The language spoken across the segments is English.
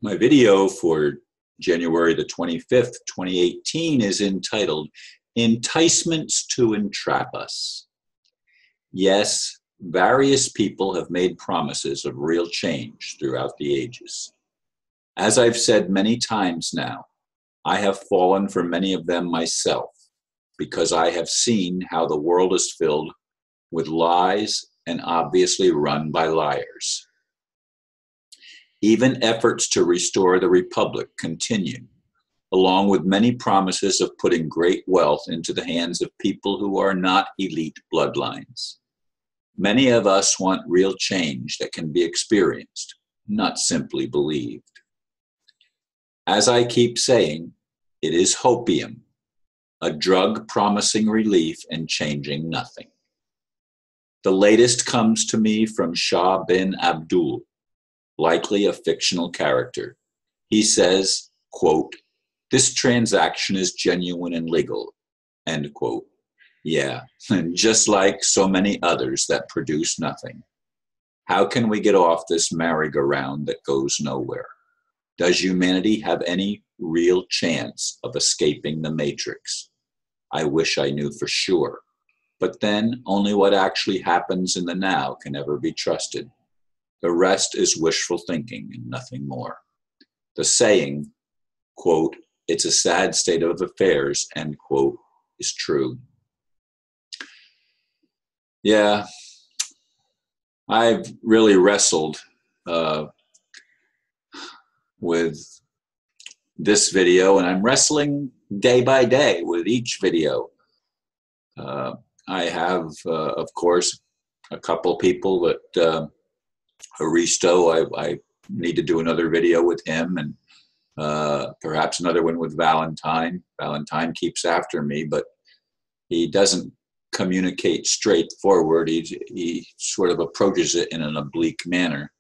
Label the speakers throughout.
Speaker 1: My video for January the 25th, 2018 is entitled Enticements to Entrap Us. Yes, various people have made promises of real change throughout the ages. As I've said many times now, I have fallen for many of them myself because I have seen how the world is filled with lies and obviously run by liars. Even efforts to restore the republic continue, along with many promises of putting great wealth into the hands of people who are not elite bloodlines. Many of us want real change that can be experienced, not simply believed. As I keep saying, it is hopium, a drug promising relief and changing nothing. The latest comes to me from Shah Bin Abdul, likely a fictional character. He says, quote, "This transaction is genuine and legal," end quote. Yeah, and just like so many others that produce nothing. How can we get off this merry-go-round that goes nowhere? Does humanity have any real chance of escaping the matrix? I wish I knew for sure. But then only what actually happens in the now can ever be trusted. The rest is wishful thinking and nothing more. The saying, quote, "It's a sad state of affairs," end quote, is true. Yeah, I've really wrestled with this video, and I'm wrestling day by day with each video. I have, of course, a couple people that Aristo, I need to do another video with him, and perhaps another one with Valentine. Valentine keeps after me, but he doesn't communicate straightforward. He sort of approaches it in an oblique manner.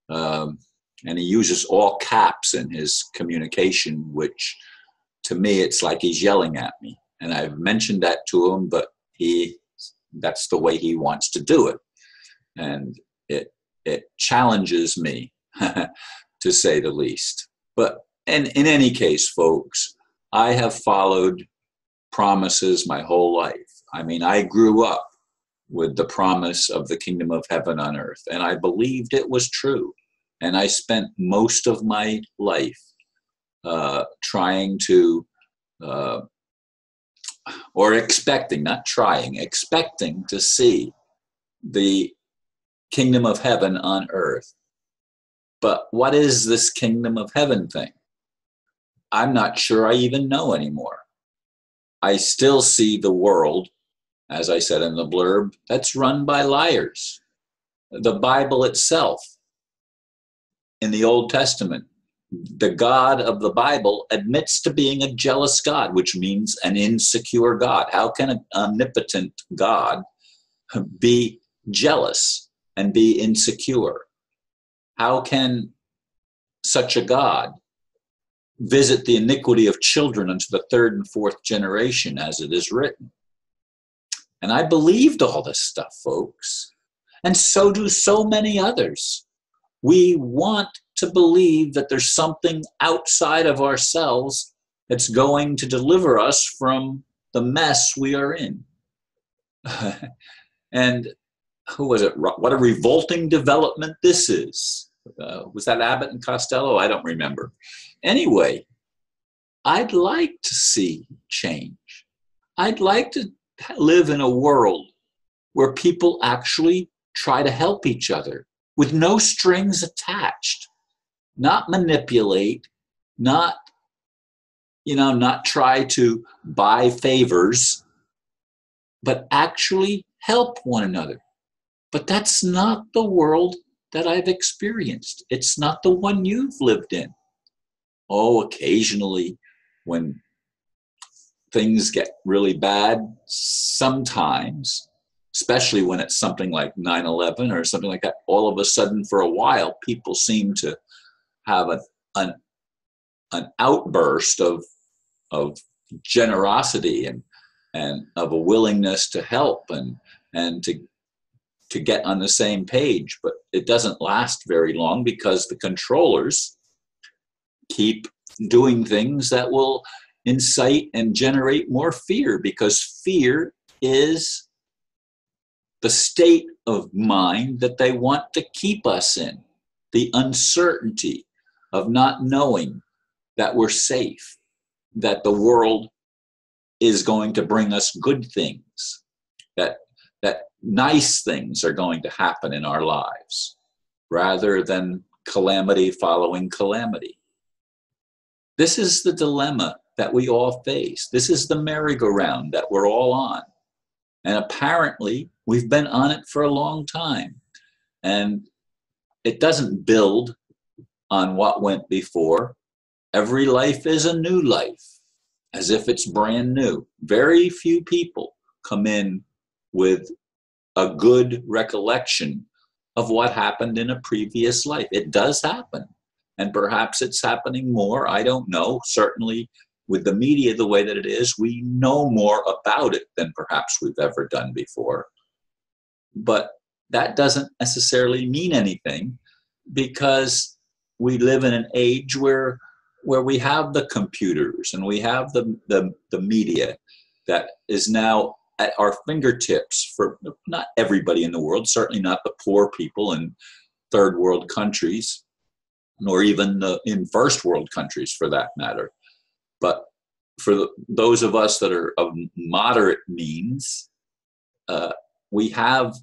Speaker 1: And he uses all caps in his communication, which to me, it's like he's yelling at me. And I've mentioned that to him, but that's the way he wants to do it. And it challenges me, to say the least. But in any case, folks, I have followed promises my whole life. I mean, I grew up with the promise of the kingdom of heaven on earth, and I believed it was true. And I spent most of my life trying to, or expecting, not trying, expecting to see the kingdom of heaven on earth. But what is this kingdom of heaven thing? I'm not sure I even know anymore. I still see the world, as I said in the blurb, that's run by liars. The Bible itself, in the Old Testament, the God of the Bible admits to being a jealous God, which means an insecure God. How can an omnipotent God be jealous and be insecure? How can such a God visit the iniquity of children unto the third and fourth generation, as it is written? And I believed all this stuff, folks. And so do so many others. We want to believe that there's something outside of ourselves that's going to deliver us from the mess we are in. And who was it? What a revolting development this is. Was that Abbott and Costello? I don't remember. Anyway, I'd like to see change. I'd like to live in a world where people actually try to help each other with no strings attached, not manipulate, not try to buy favors, but actually help one another. But that's not the world that I've experienced. It's not the one you've lived in. Oh, occasionally when things get really bad, sometimes, especially when it's something like 9/11 or something like that, all of a sudden for a while, people seem to have an outburst of generosity and of a willingness to help and to get on the same page. But it doesn't last very long because the controllers keep doing things that will incite and generate more fear, because fear is the state of mind that they want to keep us in. The uncertainty of not knowing that we're safe, that the world is going to bring us good things, that nice things are going to happen in our lives, rather than calamity following calamity. This is the dilemma that we all face. This is the merry-go-round that we're all on. And apparently, we've been on it for a long time. And it doesn't build on what went before. Every life is a new life, as if it's brand new. Very few people come in with a good recollection of what happened in a previous life. It does happen. And perhaps it's happening more. I don't know. Certainly, with the media the way that it is, we know more about it than perhaps we've ever done before. But that doesn't necessarily mean anything, because we live in an age where we have the computers and we have the media that is now at our fingertips for not everybody in the world, certainly not the poor people in third world countries, nor even in first world countries for that matter. But for those of us that are of moderate means, we have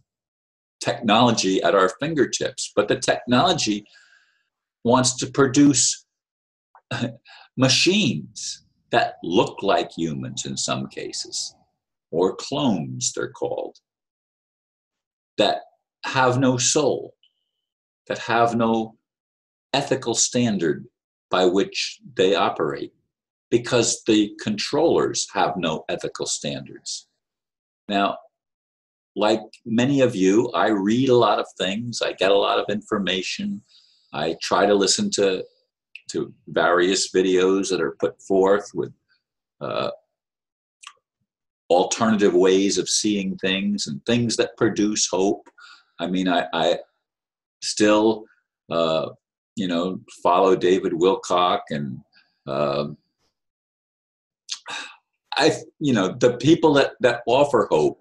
Speaker 1: technology at our fingertips, but the technology wants to produce machines that look like humans in some cases, or clones they're called, that have no soul, that have no ethical standard by which they operate, because the controllers have no ethical standards. Now, like many of you, I read a lot of things, I get a lot of information, I try to listen to various videos that are put forth with alternative ways of seeing things and things that produce hope. I mean, I still, follow David Wilcock, and the people that offer hope.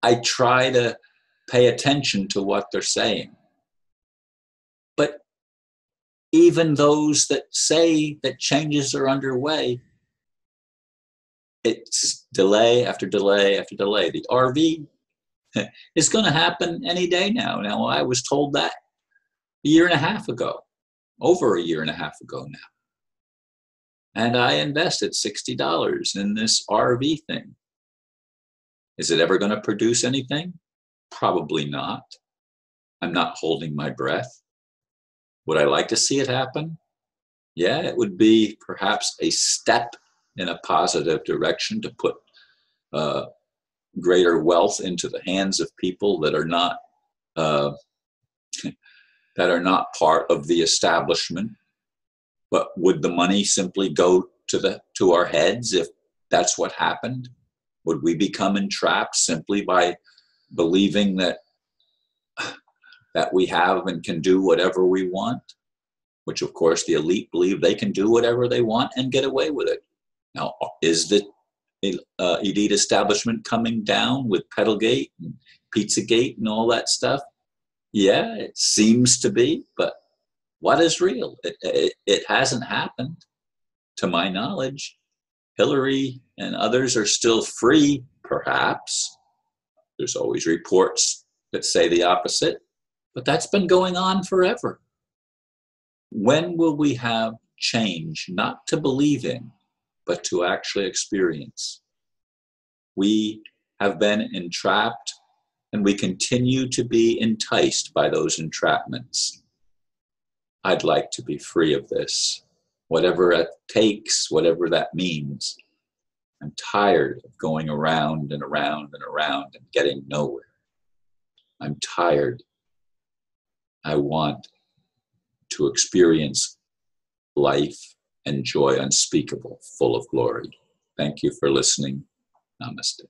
Speaker 1: I try to pay attention to what they're saying. But even those that say that changes are underway, it's delay after delay after delay. The RV is going to happen any day now. Now, I was told that a year and a half ago, over a year and a half ago now. And I invested $60 in this RV thing. Is it ever going to produce anything? Probably not. I'm not holding my breath. Would I like to see it happen? Yeah, it would be perhaps a step in a positive direction to put greater wealth into the hands of people that are not part of the establishment. But would the money simply go to our heads if that's what happened? Would we become entrapped simply by believing that we have and can do whatever we want? Which, of course, the elite believe they can do whatever they want and get away with it. Now, is the elite establishment coming down with Pedalgate and Pizzagate and all that stuff? Yeah, it seems to be, but what is real? It hasn't happened, to my knowledge. Hillary and others are still free, perhaps. There's always reports that say the opposite, but that's been going on forever. When will we have change, not to believe in, but to actually experience? We have been entrapped, and we continue to be enticed by those entrapments. I'd like to be free of this, whatever it takes, whatever that means. I'm tired of going around and around and around and getting nowhere. I'm tired. I want to experience life and joy unspeakable, full of glory. Thank you for listening. Namaste.